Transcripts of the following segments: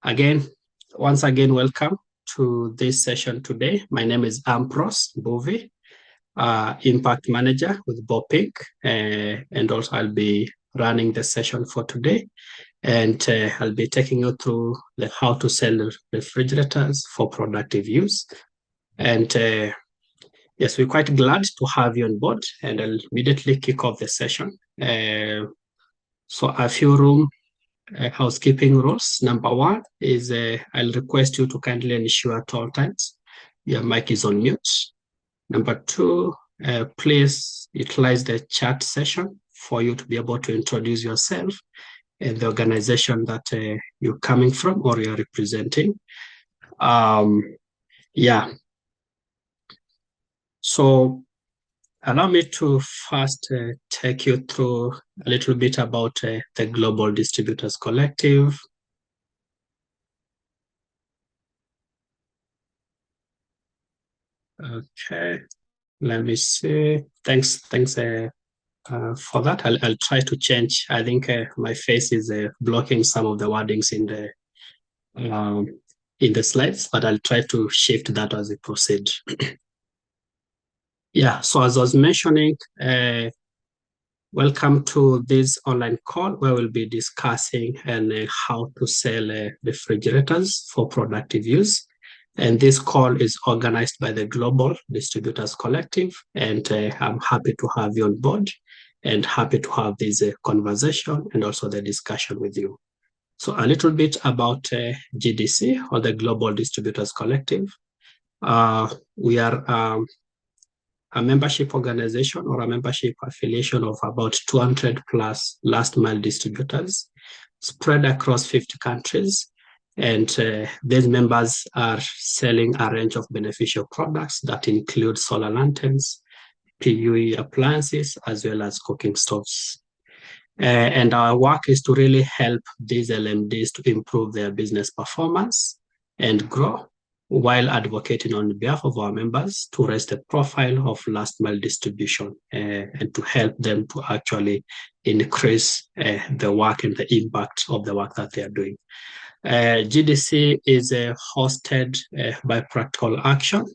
Again, once again, welcome to this session today. My name is Ampros Bovi, Impact Manager with Bopink, and also I'll be running the session for today. And I'll be taking you through how to sell refrigerators for productive use. And yes, we're quite glad to have you on board, and I'll immediately kick off the session. So a few housekeeping rules. Number one is I'll request you to kindly ensure at all times your mic is on mute. Number two, please utilize the chat session for you to be able to introduce yourself and the organization that you're coming from or you're representing. So allow me to first take you through a little bit about the Global Distributors Collective. Okay, let me see. Thanks for that. I'll try to change. I think my face is blocking some of the wordings in the slides, but I'll try to shift that as we proceed. Yeah, so as I was mentioning, welcome to this online call where we'll be discussing how to sell refrigerators for productive use. And this call is organized by the Global Distributors Collective, and I'm happy to have you on board and happy to have this conversation and also the discussion with you. So a little bit about GDC, or the Global Distributors Collective. We are a membership organization or a membership affiliation of about 200 plus last mile distributors spread across 50 countries. And these members are selling a range of beneficial products that include solar lanterns, PUE appliances, as well as cooking stoves. And our work is to really help these LMDs to improve their business performance and grow, while advocating on behalf of our members to raise the profile of last mile distribution and to help them to actually increase the work and the impact of the work that they are doing. GDC is hosted by Practical Action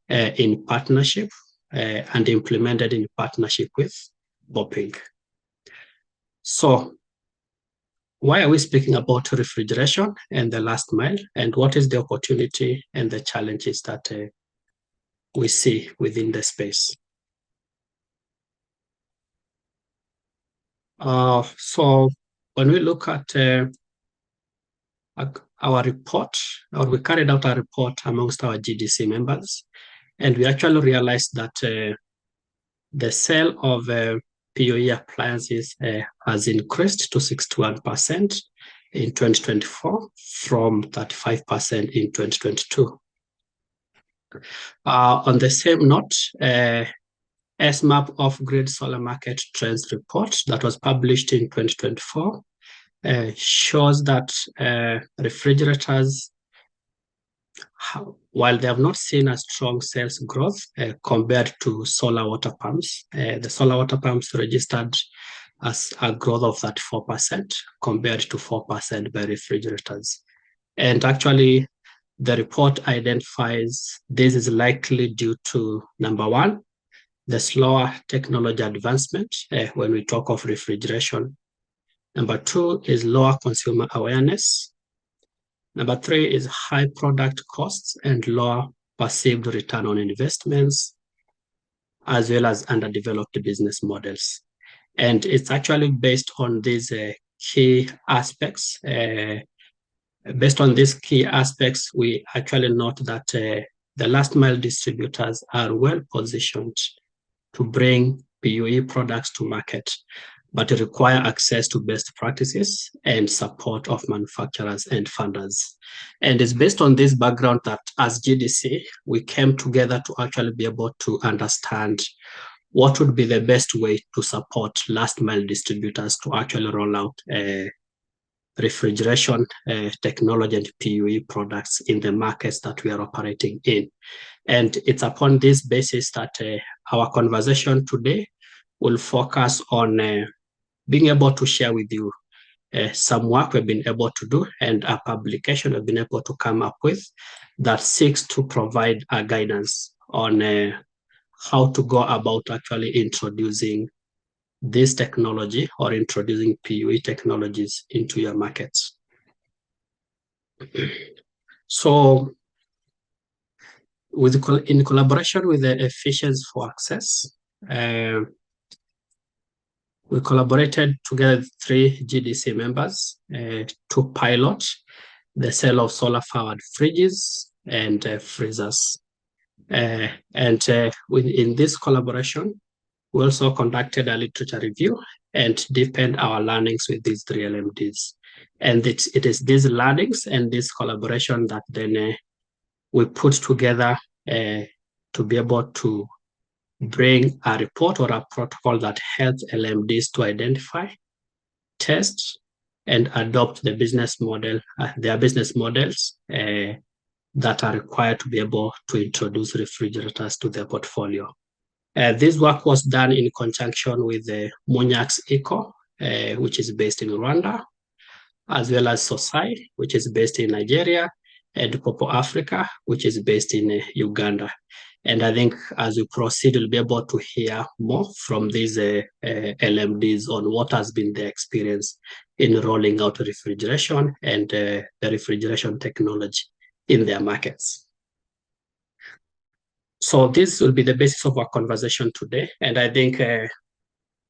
in partnership and implemented in partnership with Bopink. So why are we speaking about refrigeration and the last mile, and what is the opportunity and the challenges that we see within the space? So when we look at our report, or we carried out a report amongst our GDC members, and we actually realized that the sale of POE appliances has increased to 61% in 2024 from 35% in 2022. On the same note, SMAP Off-Grid Solar Market Trends Report that was published in 2024 shows that refrigerators, while they have not seen a strong sales growth compared to solar water pumps, the solar water pumps registered as a growth of 34% compared to 4% by refrigerators. And actually, the report identifies this is likely due to, number one, the slower technology advancement when we talk of refrigeration. Number two is lower consumer awareness. Number three is high product costs and lower perceived return on investments, as well as underdeveloped business models. And it's actually based on these key aspects. Based on these key aspects, we actually note that the last mile distributors are well positioned to bring PUE products to market, but require access to best practices and support of manufacturers and funders. And it's based on this background that as GDC, we came together to actually be able to understand what would be the best way to support last mile distributors to actually roll out refrigeration technology and PUE products in the markets that we are operating in. And it's upon this basis that our conversation today will focus on being able to share with you some work we've been able to do and a publication we've been able to come up with that seeks to provide a guidance on how to go about actually introducing this technology or introducing PUE technologies into your markets. So in collaboration with the Efficiency for Access, we collaborated together with 3 GDC members to pilot the sale of solar-powered fridges and freezers. In this collaboration, we also conducted a literature review and deepened our learnings with these 3 LMDs. And it is these learnings and this collaboration that then we put together to be able to bring a report or a protocol that helps LMDs to identify, test, and adopt the business model, their business models that are required to be able to introduce refrigerators to their portfolio. This work was done in conjunction with Monyax Eco, which is based in Rwanda, as well as Sosai, which is based in Nigeria, and Popo Africa, which is based in Uganda. And I think as we proceed, we'll be able to hear more from these LMDs on what has been their experience in rolling out refrigeration and the refrigeration technology in their markets. So this will be the basis of our conversation today. And I think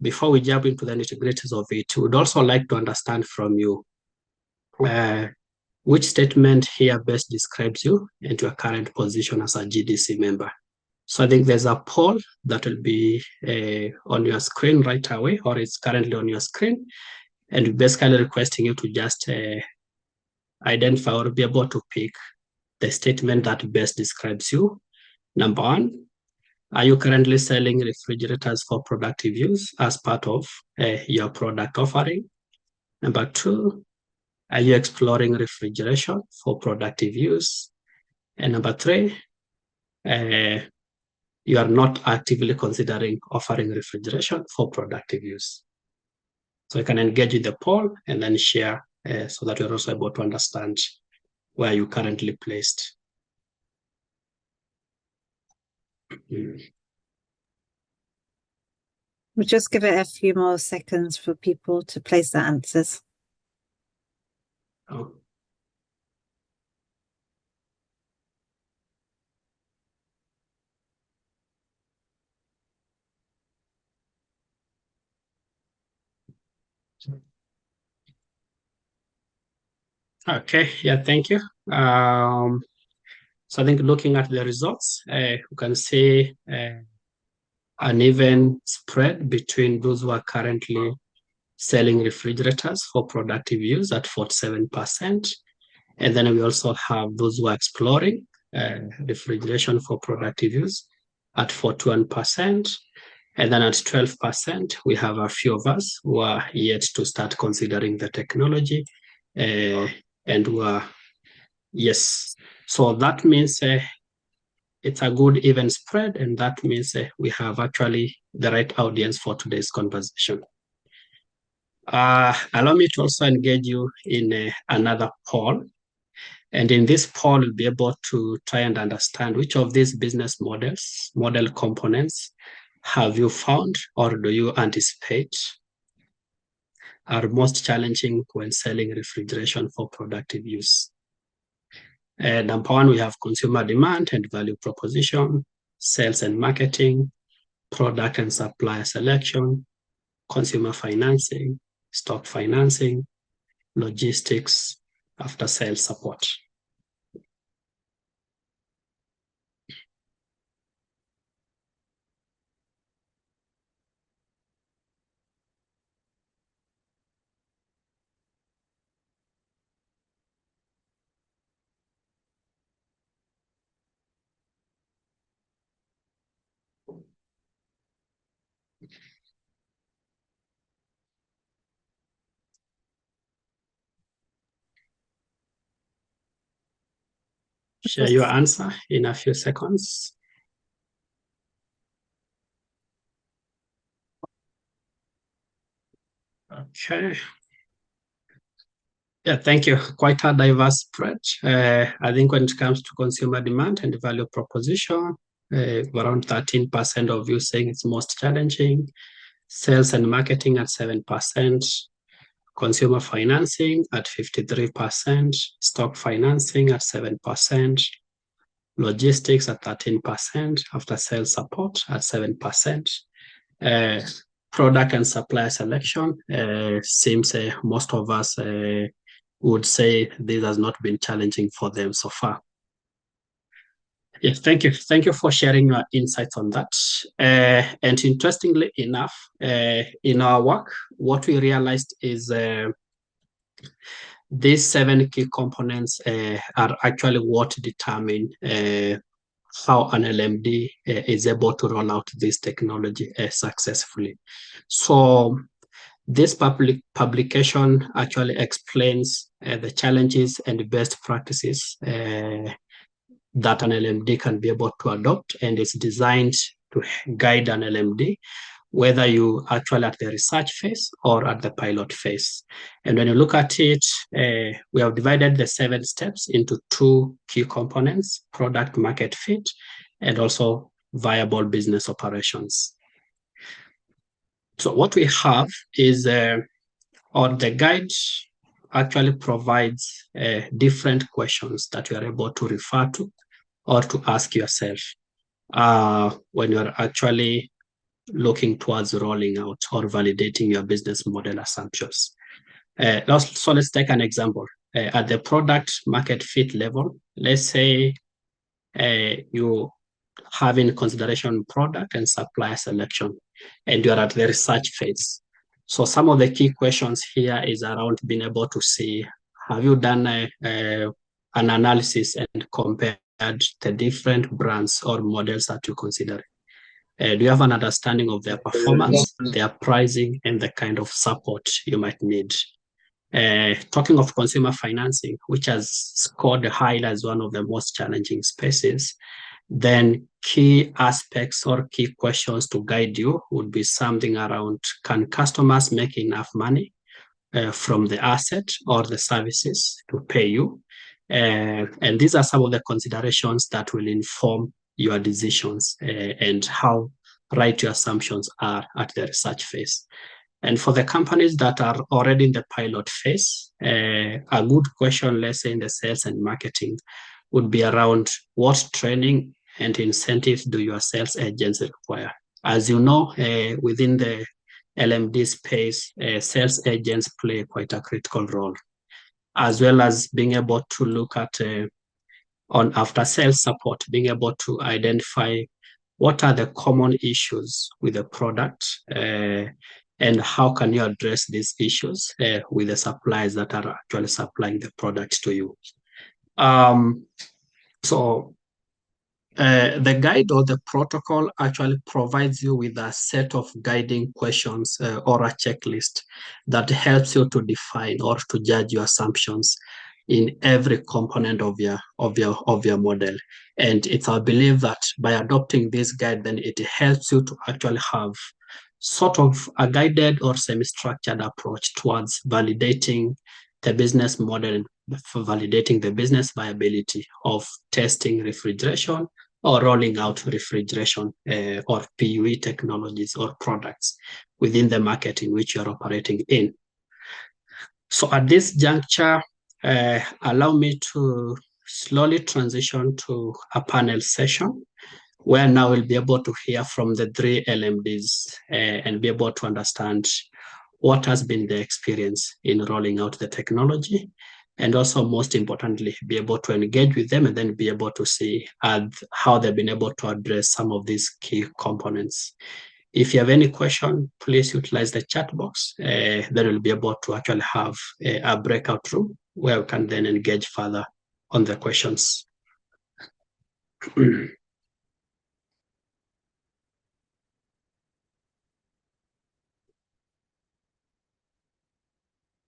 before we jump into the nitty-gritties of it, we would also like to understand from you which statement here best describes you and your current position as a GDC member. So I think there's a poll that will be on your screen right away, or it's currently on your screen. And we're basically requesting you to just identify or be able to pick the statement that best describes you. Number 1, are you currently selling refrigerators for productive use as part of your product offering? Number 2, are you exploring refrigeration for productive use? And number 3, you are not actively considering offering refrigeration for productive use. So you can engage with the poll and then share so that you're also able to understand where you're currently placed. We'll just give it a few more seconds for people to place their answers. Oh. Okay, yeah, thank you. So I think looking at the results, you can see an even spread between those who are currently selling refrigerators for productive use at 47%. And then we also have those who are exploring refrigeration for productive use at 41%. And then at 12%, we have a few of us who are yet to start considering the technology and who are, yes. So that means it's a good even spread, and that means we have actually the right audience for today's conversation. Allow me to also engage you in another poll. And in this poll, we'll be able to try and understand which of these business model components have you found or do you anticipate are most challenging when selling refrigeration for productive use. Number 1, we have consumer demand and value proposition, sales and marketing, product and supplier selection, consumer financing, stock financing, logistics, after sales support. Share your answer in a few seconds. Okay. Yeah, thank you. Quite a diverse spread. I think when it comes to consumer demand and value proposition, around 13% of you saying it's most challenging, sales and marketing at 7%, consumer financing at 53%, stock financing at 7%, logistics at 13%, after sales support at 7%. Uh, Product and supplier selection seems most of us would say this has not been challenging for them so far. Yes, thank you. Thank you for sharing your insights on that. And interestingly enough, in our work, what we realized is these 7 key components are actually what determine how an LMD is able to roll out this technology successfully. So this publication actually explains the challenges and best practices that an LMD can be able to adopt, and it's designed to guide an LMD whether you actually at the research phase or at the pilot phase. And when you look at it, we have divided the 7 steps into 2 key components: product market fit and also viable business operations. So what we have is, or the guide actually provides different questions that you are able to refer to or to ask yourself when you're actually looking towards rolling out or validating your business model assumptions. So let's take an example. At the product market fit level, let's say you have in consideration product and supplier selection, and you're at the research phase. So some of the key questions here is around being able to see, have you done an analysis and compared the different brands or models that you consider? Do you have an understanding of their performance, their pricing, and the kind of support you might need? Talking of consumer financing, which has scored high as one of the most challenging spaces, then key aspects or key questions to guide you would be something around, can customers make enough money from the asset or the services to pay you? And these are some of the considerations that will inform your decisions and how right your assumptions are at the research phase. And for the companies that are already in the pilot phase, a good question, let's say in the sales and marketing, would be around what training and incentives do your sales agents require? As you know, within the LMD space, sales agents play quite a critical role, as well as being able to look at on after sales support, being able to identify what are the common issues with the product and how can you address these issues with the suppliers that are actually supplying the product to you. So the guide or the protocol actually provides you with a set of guiding questions or a checklist that helps you to define or to judge your assumptions in every component of your model. And it's our belief that by adopting this guide, then it helps you to actually have sort of a guided or semi-structured approach towards validating the business model, for validating the business viability of testing refrigeration or rolling out refrigeration or PUE technologies or products within the market in which you're operating in. So at this juncture, allow me to slowly transition to a panel session where now we'll be able to hear from the 3 LMDs and be able to understand what has been the experience in rolling out the technology, and also most importantly, be able to engage with them and then be able to see how they've been able to address some of these key components. If you have any question, please utilize the chat box. Then we'll be able to actually have a breakout room where we can then engage further on the questions.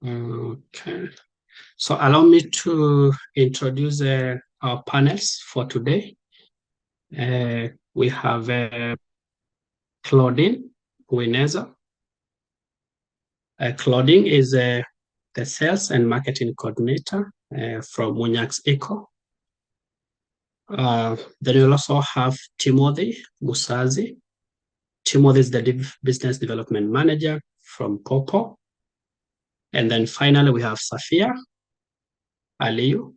Okay. So allow me to introduce our panels for today. We have Claudine Wineza. Claudine is the Sales and Marketing Coordinator from Munyax Eco. Then we'll also have Timothy Musazi. Timothy is the Business Development Manager from Popo. And then finally, we have Safia Aliyu.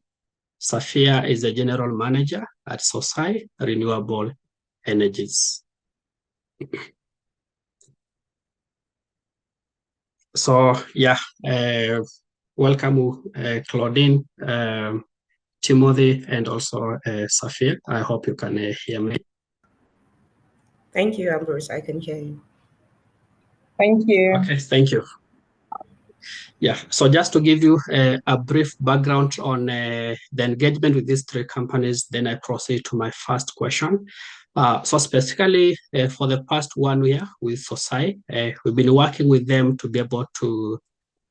Safia is the General Manager at Sosai Renewable Energies. So yeah, welcome Claudine, Timothy, and also Safia. I hope you can hear me. Thank you, Ambrose. I can hear you. Thank you. Okay, thank you. Yeah, so just to give you a brief background on the engagement with these three companies, then I proceed to my first question. So specifically for the past 1 year with SOSAI, we've been working with them to be able to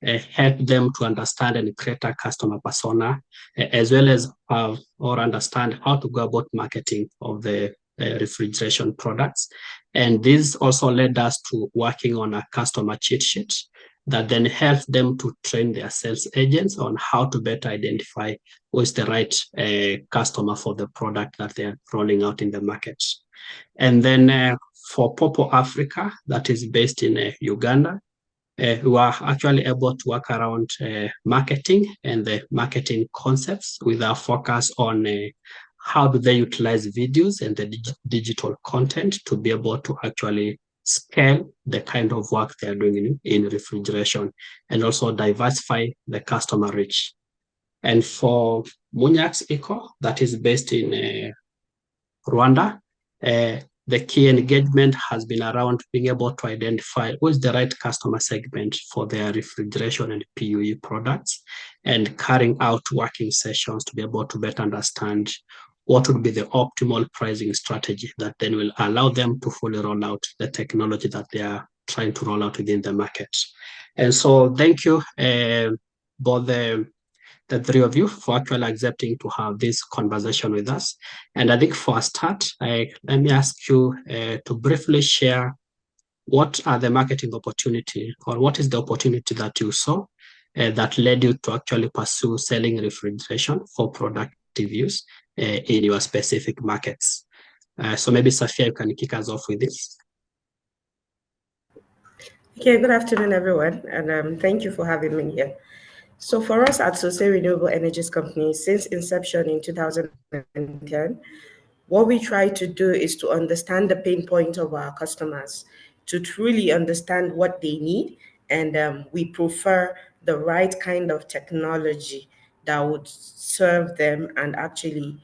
help them to understand and create a customer persona, as well as or understand how to go about marketing of the refrigeration products. And this also led us to working on a customer cheat sheet that then helps them to train their sales agents on how to better identify who is the right customer for the product that they're rolling out in the market. And then for Popo Africa, that is based in Uganda, we were actually able to work around marketing and the marketing concepts with our focus on how do they utilize videos and the digital content to be able to actually scale the kind of work they're doing in refrigeration and also diversify the customer reach. And for Munyax Eco, that is based in Rwanda, the key engagement has been around being able to identify who is the right customer segment for their refrigeration and PUE products and carrying out working sessions to be able to better understand what would be the optimal pricing strategy that then will allow them to fully roll out the technology that they are trying to roll out within the market. And so thank you, both the three of you, for actually accepting to have this conversation with us. And I think for a start, let me ask you to briefly share what are the marketing opportunity, or what is the opportunity that you saw that led you to actually pursue selling refrigeration for productive use in your specific markets. So maybe Safia, you can kick us off with this. Okay, good afternoon, everyone, and thank you for having me here. So for us at Sosai Renewable Energies Company, since inception in 2010, what we try to do is to understand the pain point of our customers, to truly understand what they need, and we prefer the right kind of technology that would serve them and actually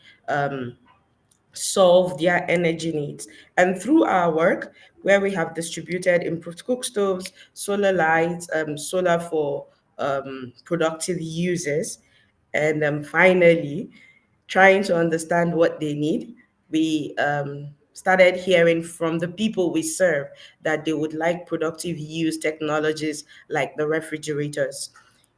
solve their energy needs. And through our work, where we have distributed improved cook stoves, solar lights, solar for productive users, and finally, trying to understand what they need, we started hearing from the people we serve that they would like productive use technologies like the refrigerators.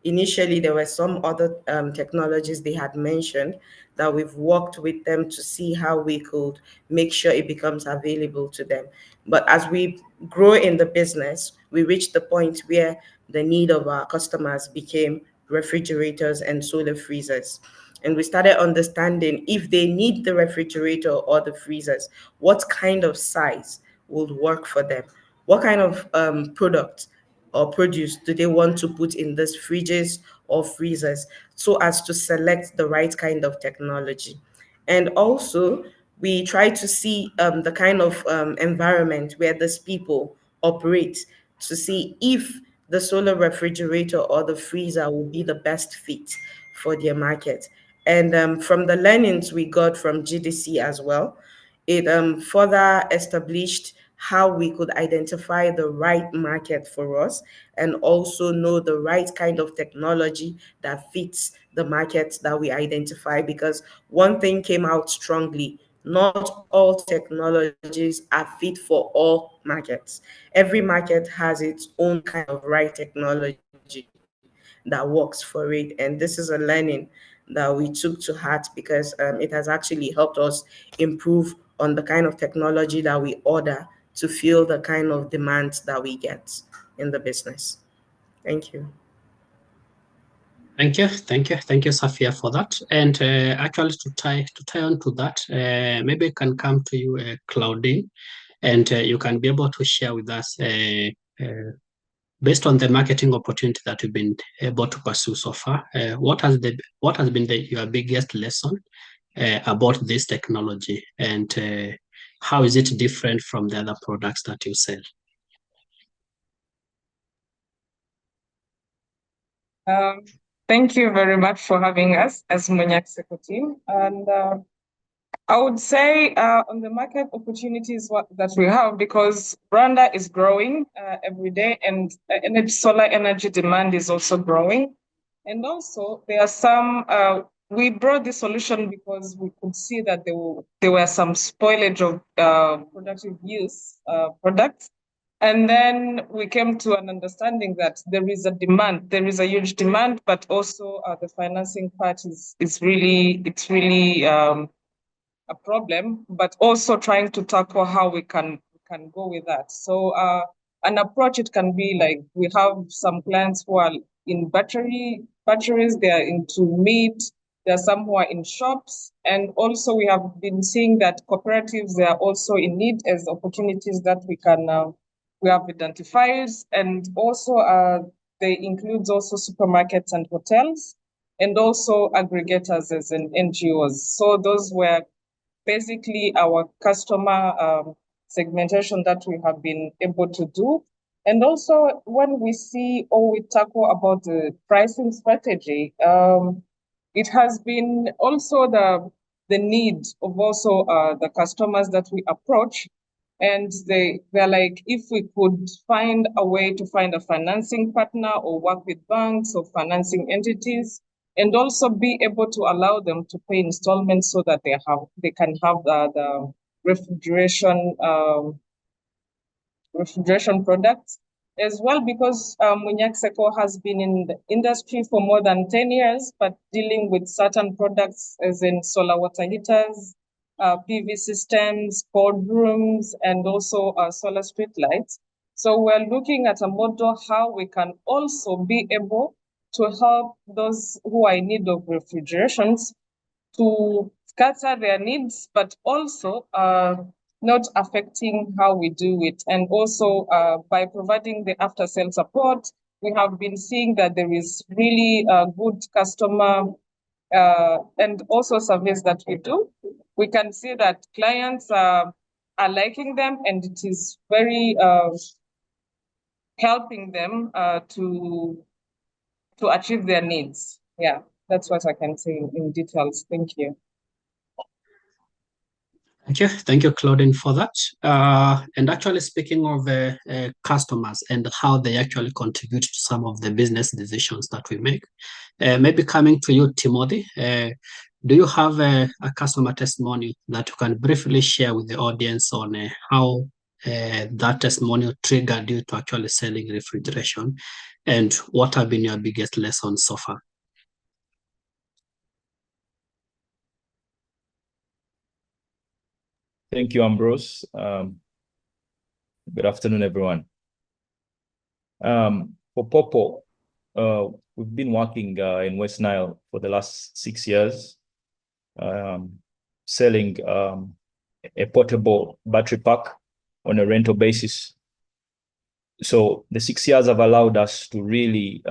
Initially, there were some other technologies they had mentioned that we've worked with them to see how we could make sure it becomes available to them. But as we grow in the business, we reached the point where the need of our customers became refrigerators and solar freezers. And we started understanding if they need the refrigerator or the freezers, what kind of size would work for them, what kind of product or produce do they want to put in these fridges or freezers, so as to select the right kind of technology. And also, we try to see the kind of environment where these people operate to see if the solar refrigerator or the freezer will be the best fit for their market. And from the learnings we got from GDC as well, it further established how we could identify the right market for us and also know the right kind of technology that fits the market that we identify. Because one thing came out strongly: not all technologies are fit for all markets. Every market has its own kind of right technology that works for it. And this is a learning that we took to heart because it has actually helped us improve on the kind of technology that we order to fill the kind of demands that we get in the business. Thank you. Thank you, Safia, for that. And actually, to tie on to that, maybe I can come to you, Claudine, and you can be able to share with us, based on the marketing opportunity that you've been able to pursue so far, what has been your biggest lesson about this technology, and how is it different from the other products that you sell? Thank you very much for having us as Monyak Seco team. And I would say on the market opportunities that we have, because Rwanda is growing every day, and solar energy demand is also growing. And also there are some, we brought this solution because we could see that there were some spoilage of productive use products. And then we came to an understanding that there is a huge demand, but also the financing part is really a problem, but also trying to tackle how we can go with that. So an approach, it can be like, we have some clients who are in batteries, they are into meat, there are some who are in shops, and also we have been seeing that cooperatives, they are also in need as opportunities that we have identified, and also they include also supermarkets and hotels, and also aggregators as in NGOs. So those were basically our customer segmentation that we have been able to do. And also when we see or we tackle about the pricing strategy, it has been also the need of also the customers that we approach. And they're like, if we could find a way to find a financing partner or work with banks or financing entities, and also be able to allow them to pay installments so that they can have the refrigeration products as well, because Munyak Seco has been in the industry for more than 10 years, but dealing with certain products as in solar water heaters, PV systems, cold rooms, and also solar street lights. So we're looking at a model how we can also be able to help those who are in need of refrigerations to scatter their needs, but also not affecting how we do it. And also by providing the after-sale support, we have been seeing that there is really good customer and also service that we do. We can see that clients are liking them, and it is very helping them to achieve their needs. Yeah, that's what I can say in details. Thank you. Thank you, Claudine, for that. And actually, speaking of customers and how they actually contribute to some of the business decisions that we make, maybe coming to you, Timothy, do you have a customer testimony that you can briefly share with the audience on how that testimonial triggered you to actually selling refrigeration, and what have been your biggest lessons so far? Thank you, Ambrose. Good afternoon, everyone. For Popo, we've been working in West Nile for the last 6 years, selling a portable battery pack on a rental basis. So the 6 years have allowed us to really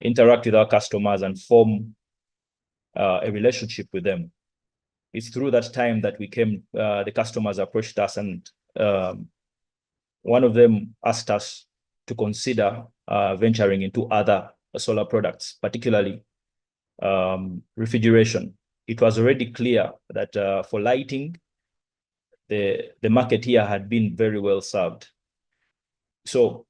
interact with our customers and form a relationship with them. It's through that time that the customers approached us, and one of them asked us to consider venturing into other solar products, particularly refrigeration. It was already clear that for lighting, the market here had been very well served. So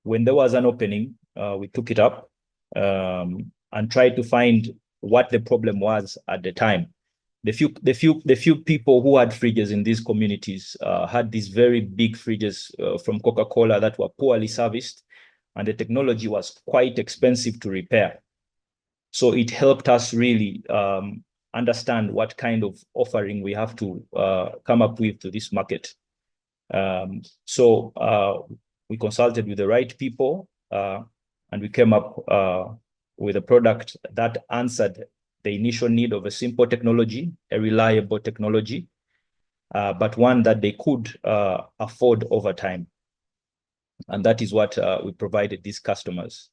when there was an opening, we took it up and tried to find what the problem was at the time. The few people who had fridges in these communities had these very big fridges from Coca-Cola that were poorly serviced, and the technology was quite expensive to repair. So it helped us really understand what kind of offering we have to come up with to this market. So we consulted with the right people, and we came up with a product that answered the initial need of a simple technology, a reliable technology, but one that they could afford over time. And that is what we provided these customers.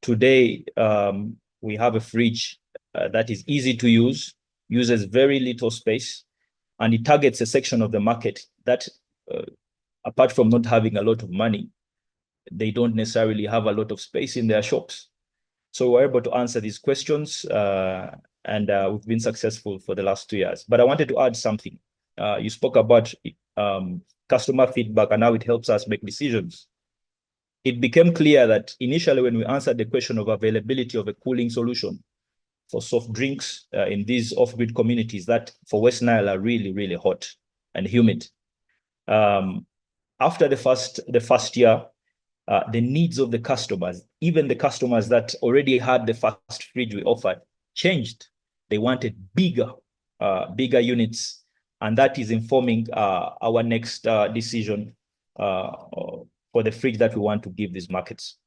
Today, we have a fridge that is easy to use, uses very little space, and it targets a section of the market that, apart from not having a lot of money, they don't necessarily have a lot of space in their shops. So we're able to answer these questions, and we've been successful for the last 2 years. But I wanted to add something. You spoke about customer feedback and how it helps us make decisions. It became clear that initially when we answered the question of availability of a cooling solution for soft drinks in these off-grid communities that for West Nile are really, really hot and humid. After the first year, the needs of the customers, even the customers that already had the first fridge we offered, changed. They wanted bigger units, and that is informing our next decision for the fridge that we want to give these markets.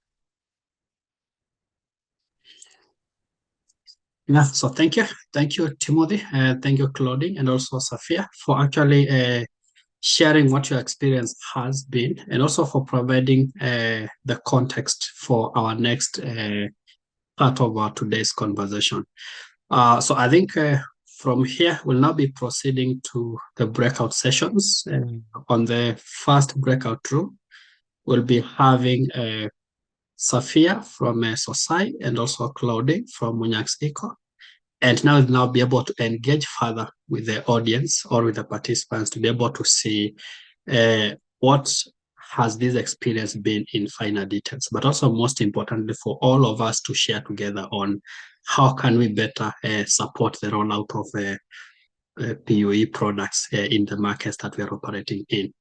Yeah, so thank you, Timothy, thank you, Claudine, and also Sophia, for actually sharing what your experience has been, and also for providing the context for our next part of our today's conversation. So I think from here, we'll now be proceeding to the breakout sessions. On the first breakout room, we'll be having Sophia from Sosai and also Claudine from Munyax Eco. And now we'll now be able to engage further with the audience or with the participants to be able to see what has this experience been in finer details, but also most importantly for all of us to share together on how can we better support the rollout of PUE products in the markets that we are operating in.